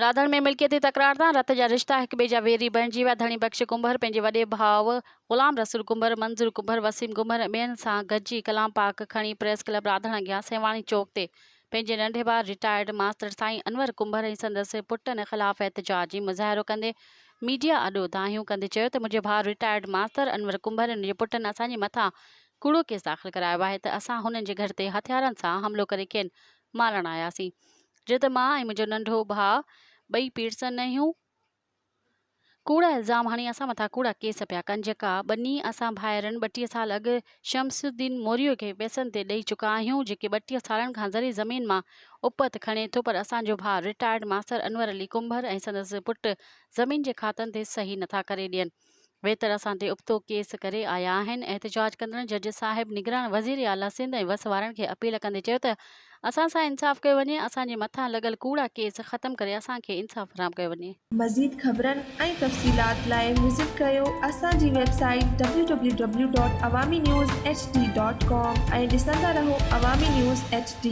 राधण में मिल्कियती तकरार तां रत जा रिश्ता हिक ॿिए जा वेरी बणिजी विया। धणी बख्श कुंभर पंहिंजे वॾे भाउ ग़ुलाम रसूल कुंभर, मंज़ूर कुंभर, वसीम कुंभर ॿियनि सां गॾिजी कलाम पाक खणी प्रेस क्लब राधण अॻियां सेवाणी चौक ते पंहिंजे नंढे भाउ रिटायर्ड मास्टर साईं अनवर कुंभर ऐं संदसि पुटनि ख़िलाफ़ एहतिजाजी मुज़ाहिरो कंदे मीडिया अॾो दाहियूं कंदे चयो त मुंहिंजे भाउ रिटायर्ड मास्टर अनवर कुंभर ऐं हुनजे पुटनि असांजे मथां कूड़ो केस दाख़िल करायो आहे त असां हुननि जे घर ते हथियारनि सां हमिलो करे खेनि मारण आयासीं। जे त मां ऐं मुंहिंजो नंढो भाउ ॿई पीड़सन आहियूं। कूड़ा इल्ज़ाम हणी असां मथां कूड़ा केस पिया कनि जेका ॿनी असां भाइरनि 32 साल अॻु शमसुद्दीन मोरियो खे पैसनि ते ॾेई चुका आहियूं, जेके 32 सालनि खां ज़री ज़मीन मां उपत खणे थो, पर असांजो भाउ रिटायर्ड मास्टर अनवर अली कुंभर ऐं संदसि पुटु ज़मीन जे खातनि ते सही नथा करे ॾियनि। वेतर असां ते उबतो केस करे आया आहिनि। एहतिजाज कंदड़ जज साहिब निगरान वज़ीर आला सिंध ऐं वस वारनि खे अपील कंदे चयो त असां सां इंसाफ़ कयो वञे, असांजे मथां लॻल कूड़ा केस ख़तमु करे असांखे इंसाफ़ फराहम कयो वञे। मज़ीद ख़बरनि ऐं तफ़सीलात लाइ विज़िट कयो असांजी वेबसाइट www.awamiNewsHD.com ऐं ॾिसंदा रहो अवामी न्यूज़ HD।